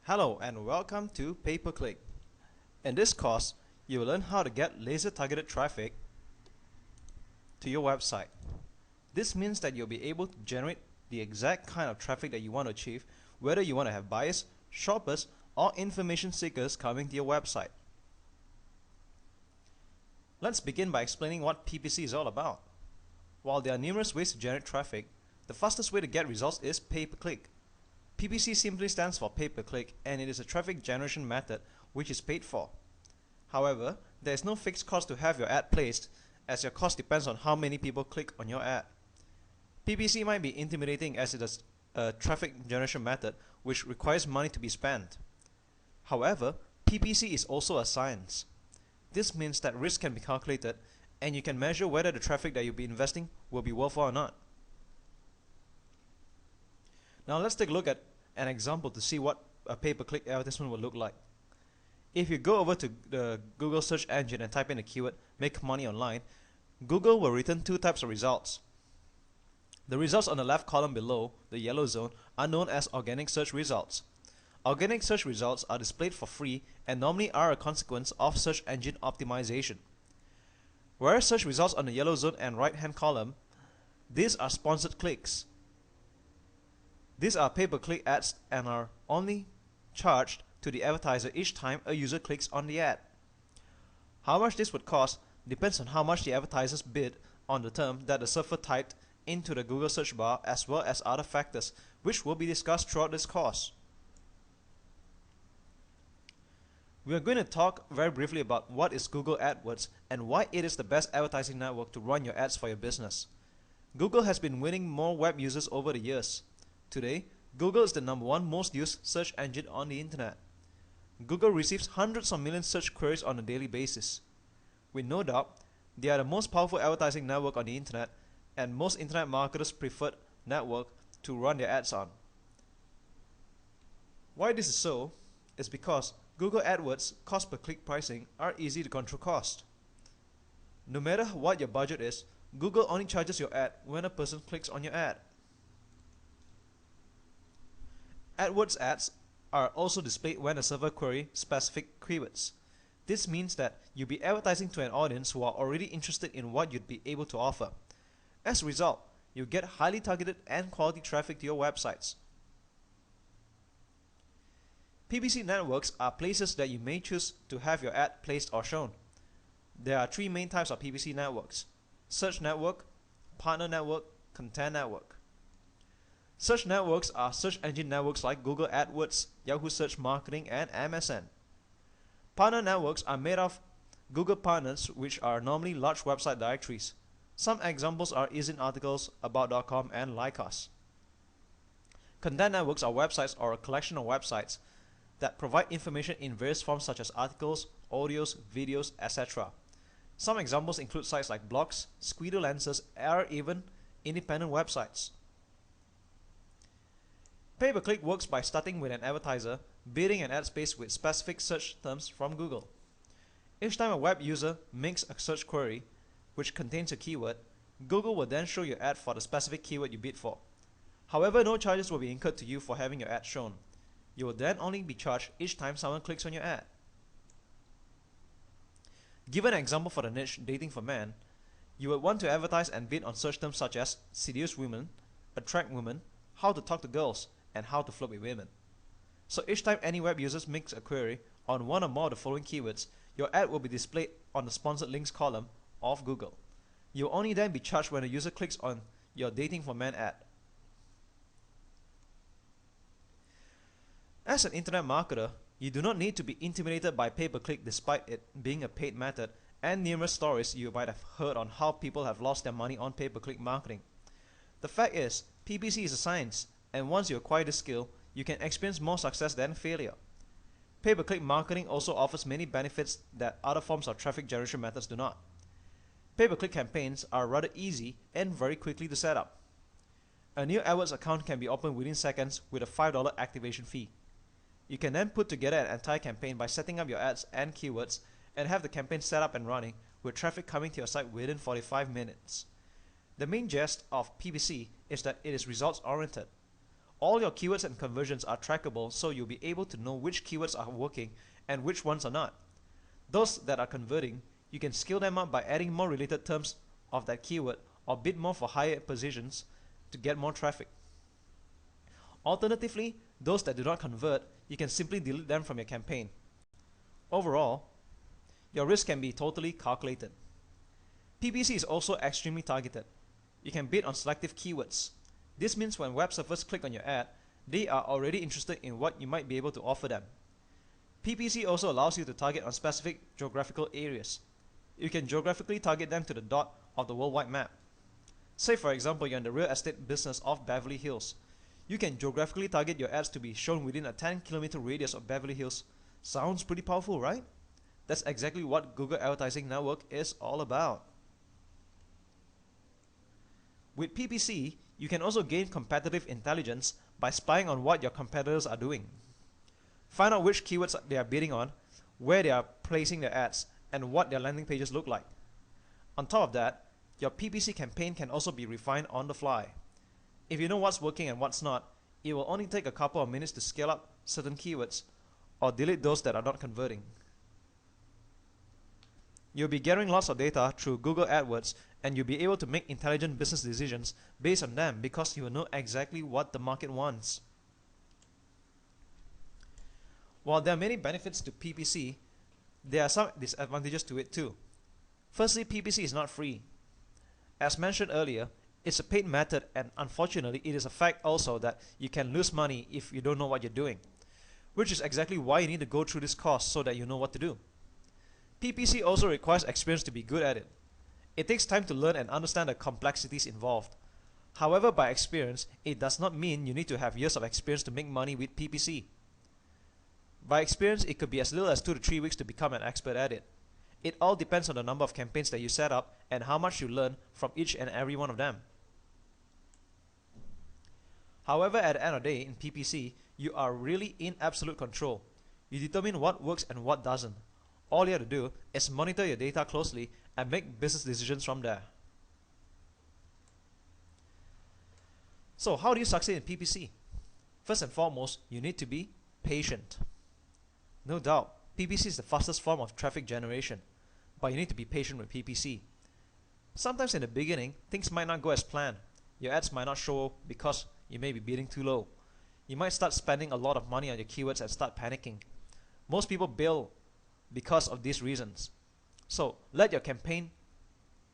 Hello and welcome to Pay-Per-Click. In this course, you will learn how to get laser-targeted traffic to your website. This means that you'll be able to generate the exact kind of traffic that you want to achieve, whether you want to have buyers, shoppers, or information seekers coming to your website. Let's begin by explaining what PPC is all about. While there are numerous ways to generate traffic, the fastest way to get results is pay-per-click. PPC simply stands for pay-per-click, and it is a traffic generation method which is paid for. However, there is no fixed cost to have your ad placed, as your cost depends on how many people click on your ad. PPC might be intimidating as it is a traffic generation method which requires money to be spent. However, PPC is also a science. This means that risk can be calculated, and you can measure whether the traffic that you'll be investing will be worthwhile or not. Now let's take a look at an example to see what a pay-per-click advertisement will look like. If you go over to the Google search engine and type in the keyword "make money online," Google will return two types of results. The results on the left column below, the yellow zone, are known as organic search results. Organic search results are displayed for free and normally are a consequence of search engine optimization. Whereas search results on the yellow zone and right hand column, these are sponsored clicks. These are pay-per-click ads and are only charged to the advertiser each time a user clicks on the ad. How much this would cost depends on how much the advertisers bid on the term that the surfer typed into the Google search bar, as well as other factors which will be discussed throughout this course. We are going to talk very briefly about what is Google AdWords and why it is the best advertising network to run your ads for your business. Google has been winning more web users over the years. Today, Google is the #1 most used search engine on the internet. Google receives hundreds of millions search queries on a daily basis. With no doubt, they are the most powerful advertising network on the internet and most internet marketers' preferred network to run their ads on. Why this is so is because Google AdWords cost per click pricing are easy to control cost. No matter what your budget is, Google only charges your ad when a person clicks on your ad. AdWords ads are also displayed when a server queries specific keywords. This means that you'll be advertising to an audience who are already interested in what you'd be able to offer. As a result, you'll get highly targeted and quality traffic to your websites. PPC networks are places that you may choose to have your ad placed or shown. There are three main types of PPC networks: search network, partner network, content network. Search networks are search engine networks like Google AdWords, Yahoo Search Marketing, and MSN. Partner networks are made of Google partners, which are normally large website directories. Some examples are ISIN articles, about.com, and Lycos. Content networks are websites or a collection of websites that provide information in various forms such as articles, audios, videos, etc. Some examples include sites like blogs, Squidoo lenses, or even independent websites. Pay-per-click works by starting with an advertiser bidding an ad space with specific search terms from Google. Each time a web user makes a search query which contains a keyword, Google will then show your ad for the specific keyword you bid for. However, no charges will be incurred to you for having your ad shown. You will then only be charged each time someone clicks on your ad. Given an example for the niche dating for men, you would want to advertise and bid on search terms such as seduce women, attract women, how to talk to girls, and how to flirt with women. So each time any web user makes a query on one or more of the following keywords, your ad will be displayed on the sponsored links column of Google. You will only then be charged when a user clicks on your dating for men ad. As an internet marketer, you do not need to be intimidated by pay-per-click despite it being a paid method and numerous stories you might have heard on how people have lost their money on pay-per-click marketing. The fact is, PPC is a science, and once you acquire the skill, you can experience more success than failure. Pay-per-click marketing also offers many benefits that other forms of traffic generation methods do not. Pay-per-click campaigns are rather easy and very quickly to set up. A new AdWords account can be opened within seconds with a $5 activation fee. You can then put together an entire campaign by setting up your ads and keywords and have the campaign set up and running with traffic coming to your site within 45 minutes. The main gist of PPC is that it is results oriented. All your keywords and conversions are trackable, so you'll be able to know which keywords are working and which ones are not. Those that are converting, you can scale them up by adding more related terms of that keyword or bid more for higher positions to get more traffic. Alternatively, those that do not convert, you can simply delete them from your campaign. Overall, your risk can be totally calculated. PPC is also extremely targeted. You can bid on selective keywords. This means when web surfers click on your ad, they are already interested in what you might be able to offer them. PPC also allows you to target on specific geographical areas. You can geographically target them to the dot of the worldwide map. Say for example you're in the real estate business of Beverly Hills. You can geographically target your ads to be shown within a 10-kilometer radius of Beverly Hills. Sounds pretty powerful, right? That's exactly what Google Advertising Network is all about. With PPC, you can also gain competitive intelligence by spying on what your competitors are doing. Find out which keywords they are bidding on, where they are placing their ads, and what their landing pages look like. On top of that, your PPC campaign can also be refined on the fly. If you know what's working and what's not, it will only take a couple of minutes to scale up certain keywords or delete those that are not converting. You'll be gathering lots of data through Google AdWords, and you'll be able to make intelligent business decisions based on them because you will know exactly what the market wants. While there are many benefits to PPC, there are some disadvantages to it too. Firstly, PPC is not free. As mentioned earlier, it's a paid method, and unfortunately it is a fact also that you can lose money if you don't know what you're doing, which is exactly why you need to go through this course so that you know what to do. PPC also requires experience to be good at it. It takes time to learn and understand the complexities involved. However, by experience, it does not mean you need to have years of experience to make money with PPC. By experience, it could be as little as 2 to 3 weeks to become an expert at it. It all depends on the number of campaigns that you set up and how much you learn from each and every one of them. However, at the end of the day, in PPC, you are really in absolute control. You determine what works and what doesn't. All you have to do is monitor your data closely and make business decisions from there. So how do you succeed in PPC? First and foremost, you need to be patient. No doubt, PPC is the fastest form of traffic generation, but you need to be patient with PPC. Sometimes in the beginning, things might not go as planned. Your ads might not show because you may be bidding too low. You might start spending a lot of money on your keywords and start panicking. Most people bail because of these reasons. So let your campaign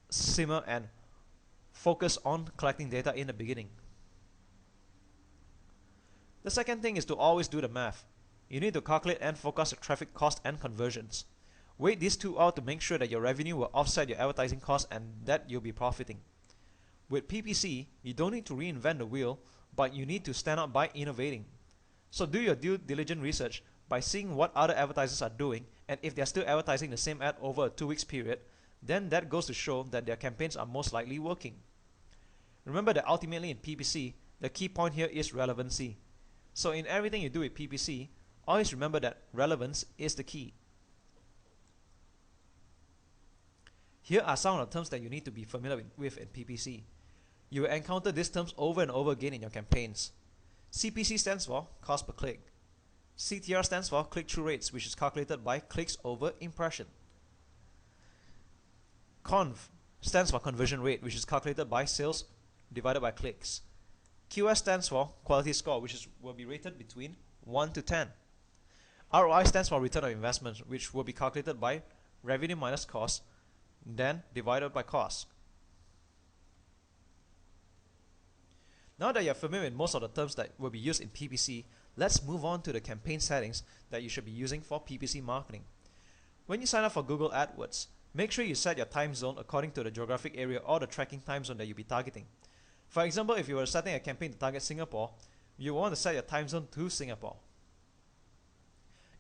simmer and focus on collecting data in the beginning. The second thing is to always do the math. You need to calculate and forecast your traffic cost and conversions. Weigh these two out to make sure that your revenue will offset your advertising costs and that you'll be profiting. With PPC, you don't need to reinvent the wheel, but you need to stand out by innovating. So do your due diligent research by seeing what other advertisers are doing, and if they're still advertising the same ad over a 2 weeks period, then that goes to show that their campaigns are most likely working. Remember that ultimately in PPC, the key point here is relevancy. So in everything you do with PPC, always remember that relevance is the key. Here are some of the terms that you need to be familiar with in PPC. You will encounter these terms over and over again in your campaigns. CPC stands for cost per click. CTR stands for click-through rates, which is calculated by clicks over impression. Conv stands for conversion rate, which is calculated by sales divided by clicks. QS stands for quality score, which will be rated between 1 to 10. ROI stands for return on investment, which will be calculated by revenue minus cost, then divided by cost. Now that you're familiar with most of the terms that will be used in PPC, let's move on to the campaign settings that you should be using for PPC marketing. When you sign up for Google AdWords, make sure you set your time zone according to the geographic area or the tracking time zone that you'll be targeting. For example, if you were setting a campaign to target Singapore, you want to set your time zone to Singapore.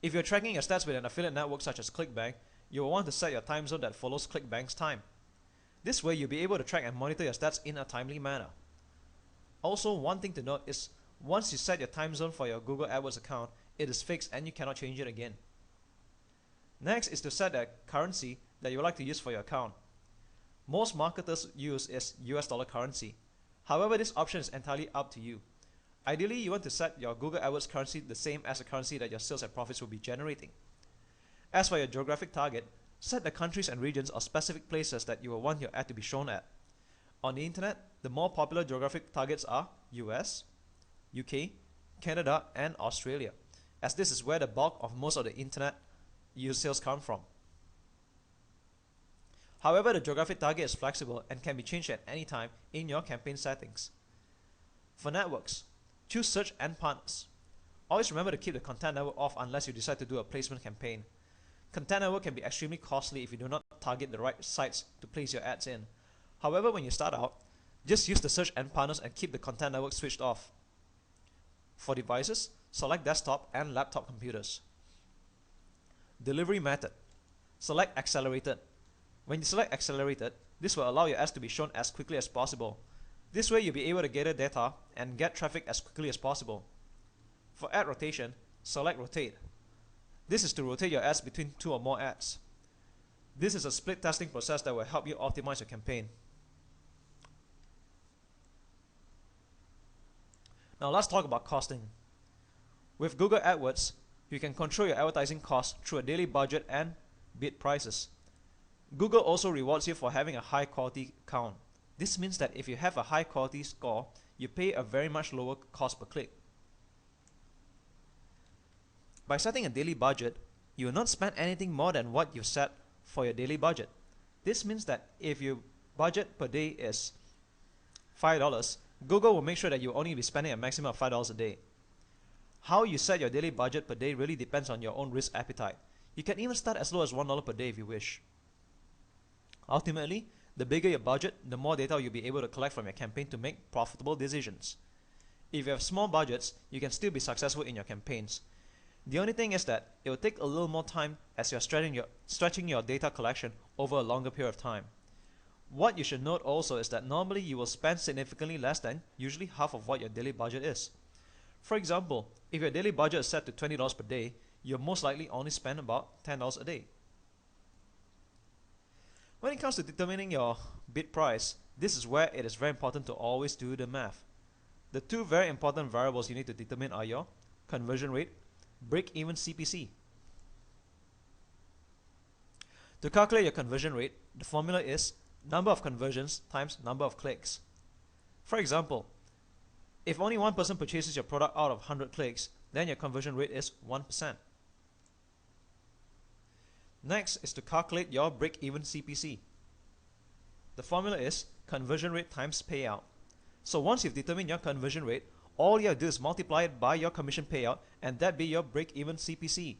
If you're tracking your stats with an affiliate network such as ClickBank, you will want to set your time zone that follows ClickBank's time. This way, you'll be able to track and monitor your stats in a timely manner. Also, one thing to note is once you set your time zone for your Google AdWords account, it is fixed and you cannot change it again. Next is to set the currency that you would like to use for your account. Most marketers use is US dollar currency. However, this option is entirely up to you. Ideally, you want to set your Google AdWords currency the same as the currency that your sales and profits will be generating. As for your geographic target, set the countries and regions or specific places that you will want your ad to be shown at. On the internet, the more popular geographic targets are US, UK, Canada, and Australia, as this is where the bulk of most of the internet use sales come from. However, the geographic target is flexible and can be changed at any time in your campaign settings. For networks, choose search and partners. Always remember to keep the content network off unless you decide to do a placement campaign. Content network can be extremely costly if you do not target the right sites to place your ads in. However, when you start out, just use the search and partners and keep the content network switched off. For devices, select desktop and laptop computers. Delivery method. Select accelerated. When you select accelerated, this will allow your ads to be shown as quickly as possible. This way you'll be able to gather data and get traffic as quickly as possible. For ad rotation, select rotate. This is to rotate your ads between two or more ads. This is a split testing process that will help you optimize your campaign. Now let's talk about costing. With Google AdWords, you can control your advertising costs through a daily budget and bid prices. Google also rewards you for having a high quality count. This means that if you have a high quality score, you pay a very much lower cost per click. By setting a daily budget, you will not spend anything more than what you set for your daily budget. This means that if your budget per day is $5, Google will make sure that you will only be spending a maximum of $5 a day. How you set your daily budget per day really depends on your own risk appetite. You can even start as low as $1 per day if you wish. Ultimately, the bigger your budget, the more data you'll be able to collect from your campaign to make profitable decisions. If you have small budgets, you can still be successful in your campaigns. The only thing is that it will take a little more time as you're stretching your data collection over a longer period of time. What you should note also is that normally you will spend significantly less than usually half of what your daily budget is. For example, if your daily budget is set to $20 per day, you'll most likely only spend about $10 a day. When it comes to determining your bid price, this is where it is very important to always do the math. The two very important variables you need to determine are your conversion rate, break-even CPC. To calculate your conversion rate, the formula is number of conversions times number of clicks. For example, if only one person purchases your product out of 100 clicks, then your conversion rate is 1%. Next is to calculate your break-even CPC. The formula is conversion rate times payout. So once you've determined your conversion rate, all you have to do is multiply it by your commission payout, and that be your break-even CPC.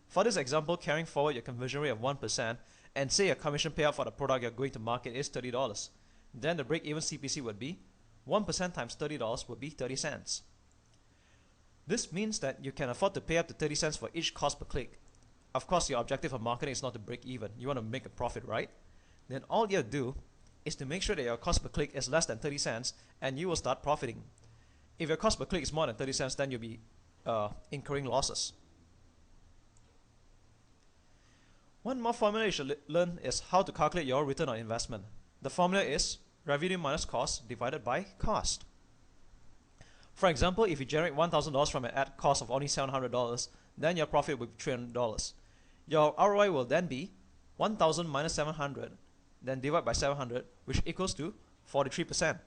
For this example, carrying forward your conversion rate of 1%, and say your commission payout for the product you're going to market is $30, then the break-even CPC would be 1% times $30 would be 30 cents. This means that you can afford to pay up to 30 cents for each cost per click. Of course, your objective of marketing is not to break even. You want to make a profit, right? Then all you have to do is to make sure that your cost per click is less than 30 cents and you will start profiting. If your cost per click is more than 30 cents, then you'll be incurring losses. One more formula you should learn is how to calculate your return on investment. The formula is revenue minus cost divided by cost. For example, if you generate $1,000 from an ad cost of only $700, then your profit will be $300. Your ROI will then be 1,000 minus 700, then divide by 700, which equals to 43%.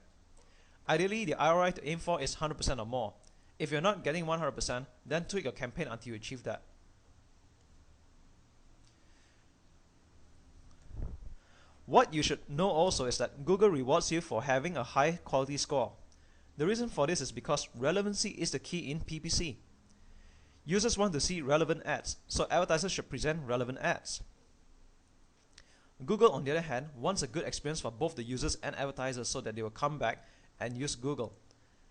Ideally, the ROI to aim for is 100% or more. If you're not getting 100%, then tweak your campaign until you achieve that. What you should know also is that Google rewards you for having a high quality score. The reason for this is because relevancy is the key in PPC. Users want to see relevant ads, so advertisers should present relevant ads. Google, on the other hand, wants a good experience for both the users and advertisers so that they will come back and use Google.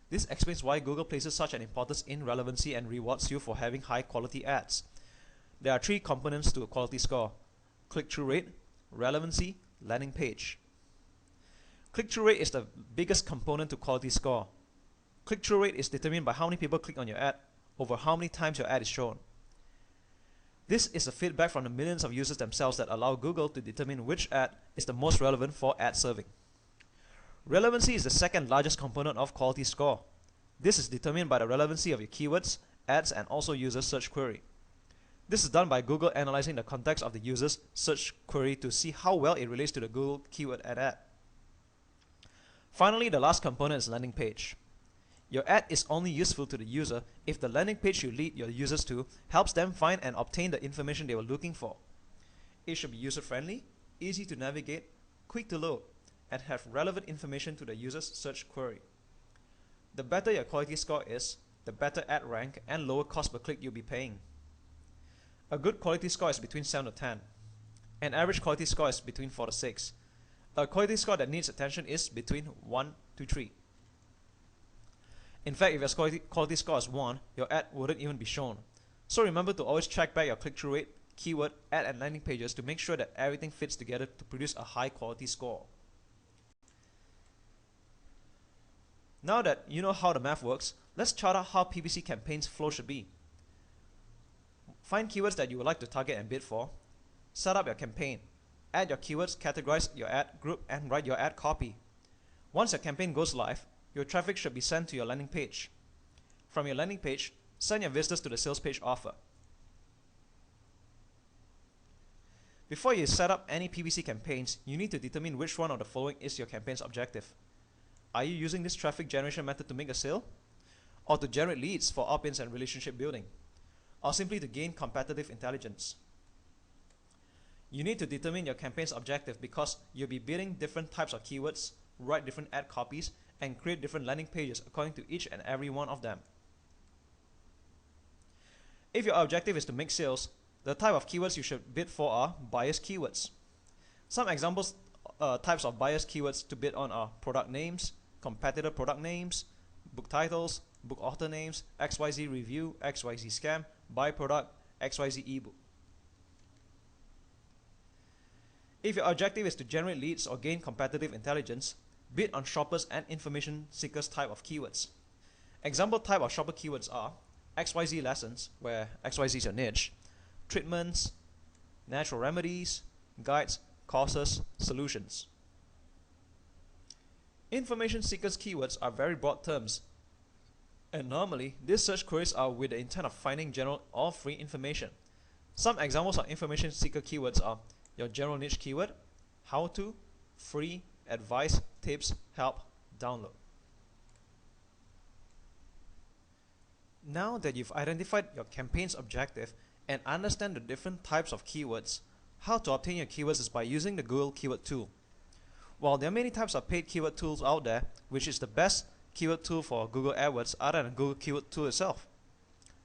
This explains why Google places such an importance in relevancy and rewards you for having high quality ads. There are three components to a quality score: click-through rate, relevancy, landing page. Click-through rate is the biggest component to quality score. Click-through rate is determined by how many people click on your ad over how many times your ad is shown. This is a feedback from the millions of users themselves that allow Google to determine which ad is the most relevant for ad serving. Relevancy is the second largest component of quality score. This is determined by the relevancy of your keywords, ads, and also user search query. This is done by Google analyzing the context of the user's search query to see how well it relates to the Google keyword and ad. Finally, the last component is landing page. Your ad is only useful to the user if the landing page you lead your users to helps them find and obtain the information they were looking for. It should be user-friendly, easy to navigate, quick to load, and have relevant information to the user's search query. The better your quality score is, the better ad rank and lower cost per click you'll be paying. A good quality score is between 7 to 10. An average quality score is between 4 to 6. A quality score that needs attention is between 1 to 3. In fact, if your quality score is 1, your ad wouldn't even be shown. So remember to always check back your click-through rate, keyword, ad, and landing pages to make sure that everything fits together to produce a high quality score. Now that you know how the math works, let's chart out how PPC campaigns flow should be. Find keywords that you would like to target and bid for. Set up your campaign. Add your keywords, categorize your ad group, and write your ad copy. Once your campaign goes live, your traffic should be sent to your landing page. From your landing page, send your visitors to the sales page offer. Before you set up any PPC campaigns, you need to determine which one of the following is your campaign's objective. Are you using this traffic generation method to make a sale? Or to generate leads for opt-ins and relationship building? Or simply to gain competitive intelligence? You need to determine your campaign's objective because you'll be bidding different types of keywords, write different ad copies, and create different landing pages according to each and every one of them. If your objective is to make sales, the type of keywords you should bid for are biased keywords. Some examples types of biased keywords to bid on are product names, competitor product names, book titles, book author names, XYZ review, XYZ scam, buy product, XYZ ebook. If your objective is to generate leads or gain competitive intelligence, bid on shoppers and information seekers type of keywords. Example type of shopper keywords are XYZ lessons, where XYZ is your niche, treatments, natural remedies, guides, courses, solutions. Information seekers keywords are very broad terms, and normally these search queries are with the intent of finding general or free information. Some examples of information seeker keywords are your general niche keyword, how to, free, advice, tips, help, download. Now that you've identified your campaign's objective and understand the different types of keywords, how to obtain your keywords is by using the Google Keyword Tool. While there are many types of paid keyword tools out there, which is the best keyword tool for Google AdWords other than Google Keyword Tool itself?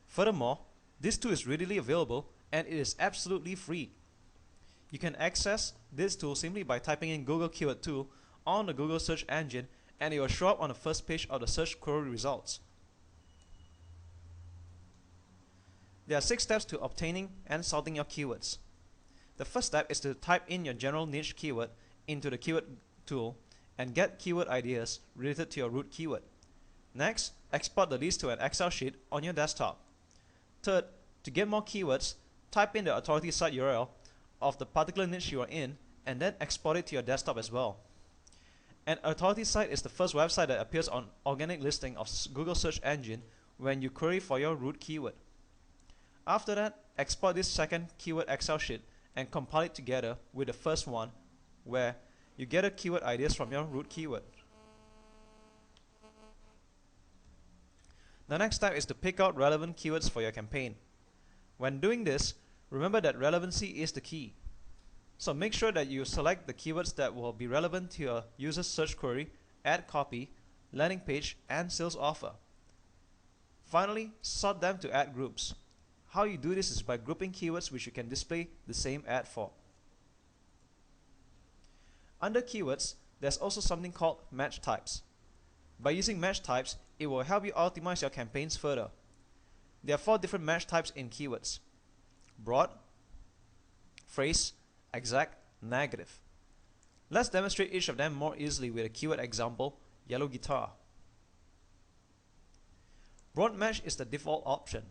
Furthermore, this tool is readily available and it is absolutely free. You can access this tool simply by typing in Google Keyword Tool on the Google search engine and it will show up on the first page of the search query results. There are 6 steps to obtaining and sorting your keywords. The first step is to type in your general niche keyword into the keyword tool and get keyword ideas related to your root keyword. Next, export the list to an Excel sheet on your desktop. Third, to get more keywords, type in the authority site URL of the particular niche you are in and then export it to your desktop as well. An authority site is the first website that appears on organic listing of Google search engine when you query for your root keyword. After that, export this second keyword Excel sheet and compile it together with the first one where you gather keyword ideas from your root keyword. The next step is to pick out relevant keywords for your campaign. When doing this, remember that relevancy is the key. So make sure that you select the keywords that will be relevant to your user's search query, ad copy, landing page, and sales offer. Finally, sort them to ad groups. How you do this is by grouping keywords which you can display the same ad for. Under keywords, there's also something called match types. By using match types, it will help you optimize your campaigns further. There are 4 different match types in keywords: broad, phrase, exact, negative. Let's demonstrate each of them more easily with a keyword example, yellow guitar. Broad match is the default option.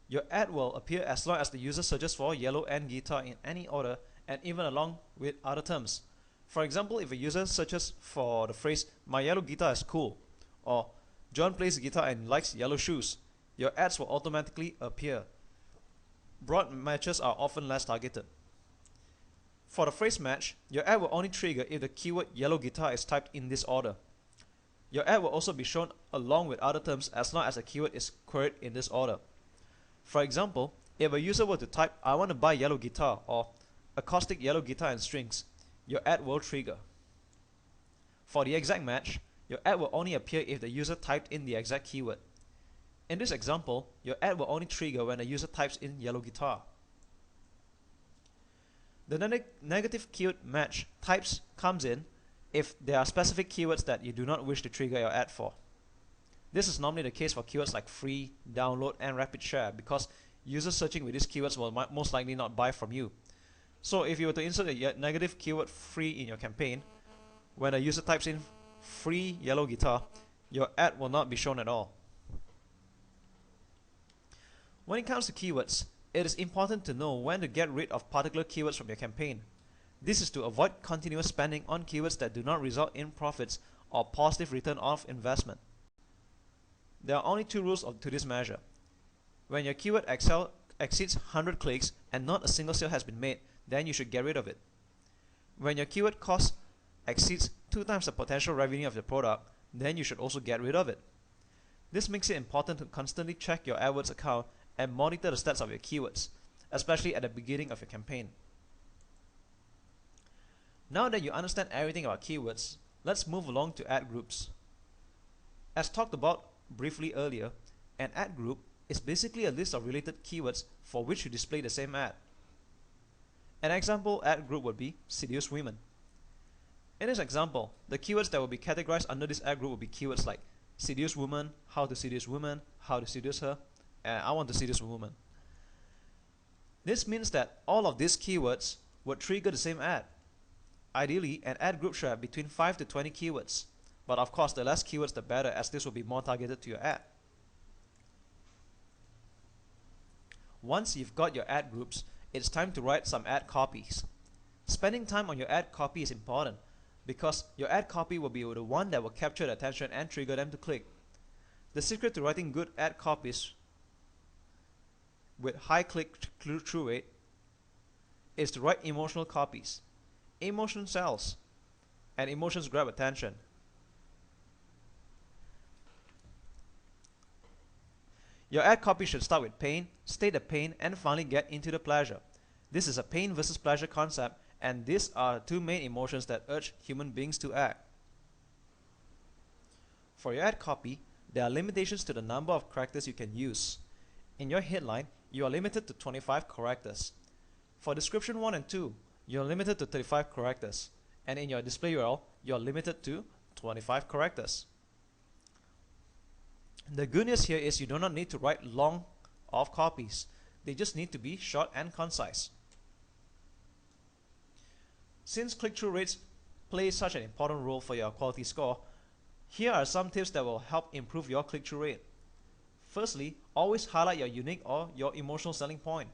Your ad will appear as long as the user searches for yellow and guitar in any order and even along with other terms. For example, if a user searches for the phrase, "my yellow guitar is cool," or John plays guitar and likes yellow shoes. Your ads will automatically appear. Broad matches are often less targeted. For the phrase match, your ad will only trigger if the keyword yellow guitar is typed in this order. Your ad will also be shown along with other terms as long as the keyword is queried in this order. For example, if a user were to type "I want to buy yellow guitar" or "acoustic yellow guitar and strings," your ad will trigger. For the exact match, your ad will only appear if the user typed in the exact keyword. In this example, your ad will only trigger when the user types in yellow guitar. The negative keyword match types comes in if there are specific keywords that you do not wish to trigger your ad for. This is normally the case for keywords like free, download, and rapid share because users searching with these keywords will most likely not buy from you. So if you were to insert a negative keyword free in your campaign, when a user types in free yellow guitar, your ad will not be shown at all. When it comes to keywords, it is important to know when to get rid of particular keywords from your campaign. This is to avoid continuous spending on keywords that do not result in profits or positive return of investment. There are only two rules to this measure. When your keyword exceeds 100 clicks and not a single sale has been made, then you should get rid of it. When your keyword cost exceeds 2 times the potential revenue of your product, then you should also get rid of it. This makes it important to constantly check your AdWords account and monitor the stats of your keywords, especially at the beginning of your campaign. Now that you understand everything about keywords, let's move along to ad groups. As talked about briefly earlier, an ad group is basically a list of related keywords for which you display the same ad. An example ad group would be seduce women. In this example, the keywords that will be categorized under this ad group will be keywords like seduce woman, how to seduce her, and I want to seduce a woman. This means that all of these keywords would trigger the same ad. Ideally, an ad group should have between 5 to 20 keywords, but of course the less keywords the better, as this will be more targeted to your ad. Once you've got your ad groups, it's time to write some ad copies. Spending time on your ad copy is important because your ad copy will be the one that will capture the attention and trigger them to click. The secret to writing good ad copies with high click-through rate is to write emotional copies. Emotion sells, and emotions grab attention. Your ad copy should start with pain, state the pain, and finally get into the pleasure. This is a pain versus pleasure concept, and these are two main emotions that urge human beings to act. For your ad copy, there are limitations to the number of characters you can use. In your headline, you are limited to 25 characters. For description 1 and 2, you are limited to 35 characters. And in your display URL, you are limited to 25 characters. The good news here is you do not need to write long of copies. They just need to be short and concise. Since click-through rates play such an important role for your quality score, here are some tips that will help improve your click-through rate. Firstly, always highlight your unique or your emotional selling point.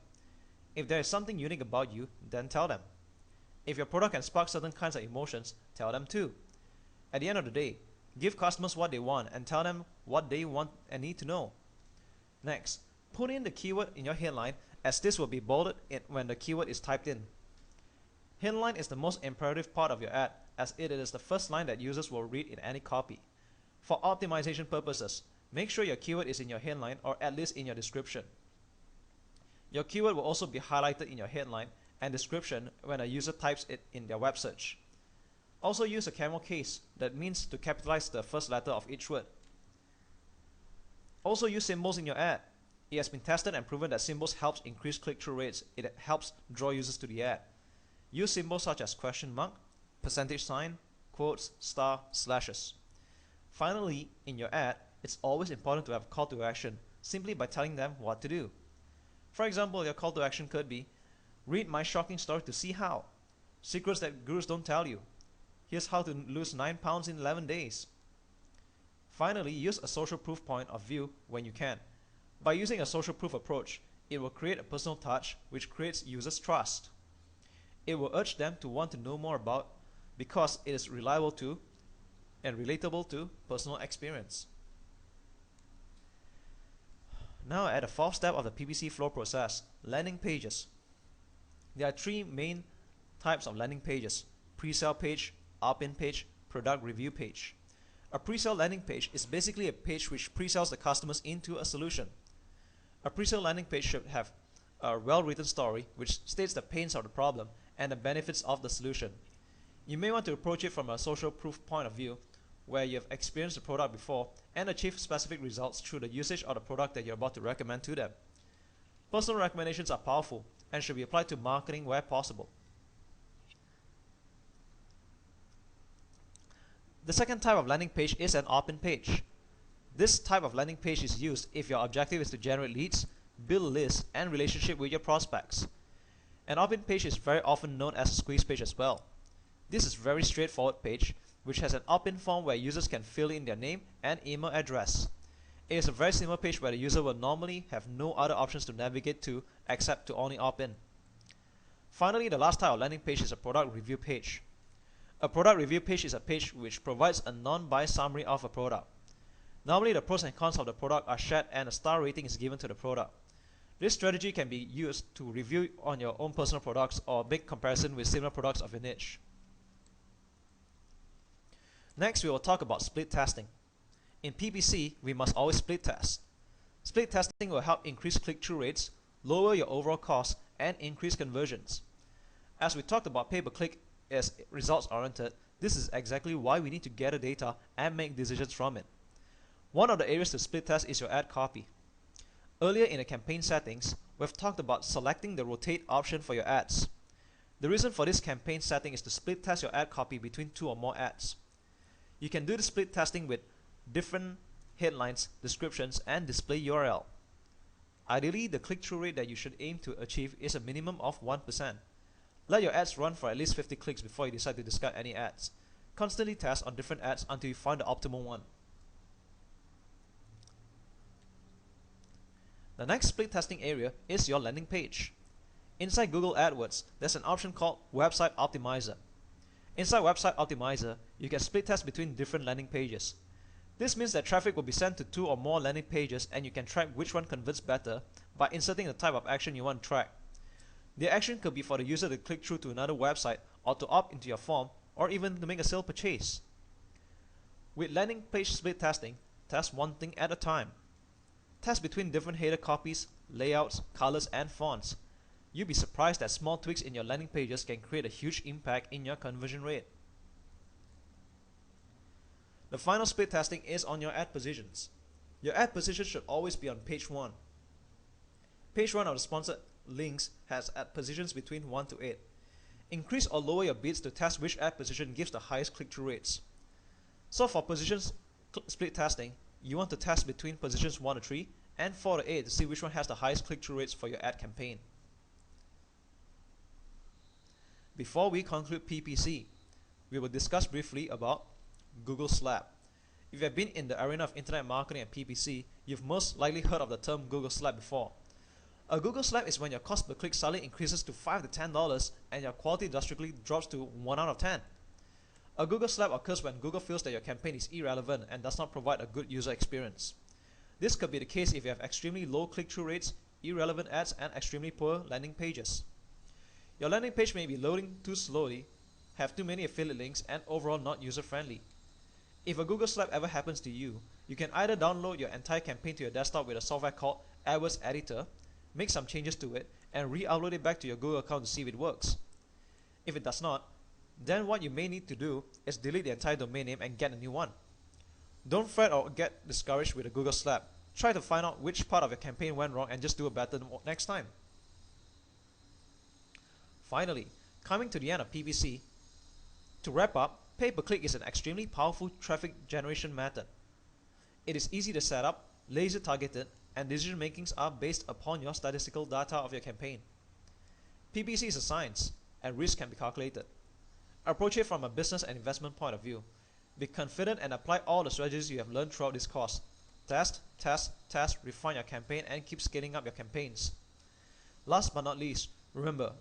If there is something unique about you, then tell them. If your product can spark certain kinds of emotions, tell them too. At the end of the day, give customers what they want and tell them what they want and need to know. Next, put in the keyword in your headline, as this will be bolded when the keyword is typed in. Headline is the most imperative part of your ad, as it is the first line that users will read in any copy. For optimization purposes, make sure your keyword is in your headline or at least in your description. Your keyword will also be highlighted in your headline and description when a user types it in their web search. Also use a camel case, that means to capitalize the first letter of each word. Also use symbols in your ad. It has been tested and proven that symbols helps increase click-through rates. It helps draw users to the ad. Use symbols such as question mark, percentage sign, quotes, star, slashes. Finally, in your ad, it's always important to have a call to action, simply by telling them what to do. For example, your call to action could be, read my shocking story to see how. Secrets that gurus don't tell you. Here's how to lose 9 pounds in 11 days. Finally, use a social proof point of view when you can. By using a social proof approach, it will create a personal touch which creates users' trust. It will urge them to want to know more about because it is reliable to and relatable to personal experience. Now at the fourth step of the PPC flow process, landing pages. There are three main types of landing pages: pre-sale page, opt-in page, product review page. A pre-sale landing page is basically a page which pre-sales the customers into a solution. A pre-sale landing page should have a well-written story which states the pains of the problem and the benefits of the solution. You may want to approach it from a social proof point of view, where you have experienced the product before and achieved specific results through the usage of the product that you're about to recommend to them. Personal recommendations are powerful and should be applied to marketing where possible. The second type of landing page is an opt-in page. This type of landing page is used if your objective is to generate leads, build lists, and relationship with your prospects. An opt-in page is very often known as a squeeze page as well. This is a very straightforward page which has an opt-in form where users can fill in their name and email address. It is a very simple page where the user will normally have no other options to navigate to except to only opt in. Finally, the last type of landing page is a product review page. A product review page is a page which provides a non-biased summary of a product. Normally, the pros and cons of the product are shared and a star rating is given to the product. This strategy can be used to review on your own personal products or make comparison with similar products of your niche. Next, we will talk about split testing. In PPC, we must always split test. Split testing will help increase click-through rates, lower your overall costs, and increase conversions. As we talked about pay-per-click as results-oriented, this is exactly why we need to gather data and make decisions from it. One of the areas to split test is your ad copy. Earlier in the campaign settings, we've talked about selecting the rotate option for your ads. The reason for this campaign setting is to split test your ad copy between two or more ads. You can do the split testing with different headlines, descriptions, and display URL. Ideally, the click-through rate that you should aim to achieve is a minimum of 1%. Let your ads run for at least 50 clicks before you decide to discard any ads. Constantly test on different ads until you find the optimal one. The next split testing area is your landing page. Inside Google AdWords, there's an option called Website Optimizer. Inside Website Optimizer, you can split test between different landing pages. This means that traffic will be sent to two or more landing pages and you can track which one converts better by inserting the type of action you want to track. The action could be for the user to click through to another website or to opt into your form or even to make a sale purchase. With landing page split testing, test one thing at a time. Test between different header copies, layouts, colors, and fonts. You'll be surprised that small tweaks in your landing pages can create a huge impact in your conversion rate. The final split testing is on your ad positions. Your ad position should always be on page 1. Page 1 of the sponsored links has ad positions between 1 to 8. Increase or lower your bids to test which ad position gives the highest click-through rates. So for positions split testing, you want to test between positions 1 to 3 and 4 to 8 to see which one has the highest click-through rates for your ad campaign. Before we conclude PPC, we will discuss briefly about Google Slap. If you have been in the arena of internet marketing and PPC, you've most likely heard of the term Google Slap before. A Google Slap is when your cost per click suddenly increases to $5 to $10 and your quality drastically drops to 1 out of 10. A Google Slap occurs when Google feels that your campaign is irrelevant and does not provide a good user experience. This could be the case if you have extremely low click-through rates, irrelevant ads, and extremely poor landing pages. Your landing page may be loading too slowly, have too many affiliate links, and overall not user-friendly. If a Google Slap ever happens to you, you can either download your entire campaign to your desktop with a software called AdWords Editor, make some changes to it, and re-upload it back to your Google account to see if it works. If it does not, then what you may need to do is delete the entire domain name and get a new one. Don't fret or get discouraged with a Google Slap. Try to find out which part of your campaign went wrong and just do it better next time. Finally, coming to the end of PPC, to wrap up, pay-per-click is an extremely powerful traffic generation method. It is easy to set up, laser targeted, and decision makings are based upon your statistical data of your campaign. PPC is a science, and risk can be calculated. Approach it from a business and investment point of view. Be confident and apply all the strategies you have learned throughout this course. Test, test, test, refine your campaign, and keep scaling up your campaigns. Last but not least, remember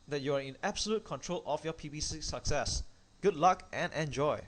that you are in absolute control of your PPC success. Good luck and enjoy!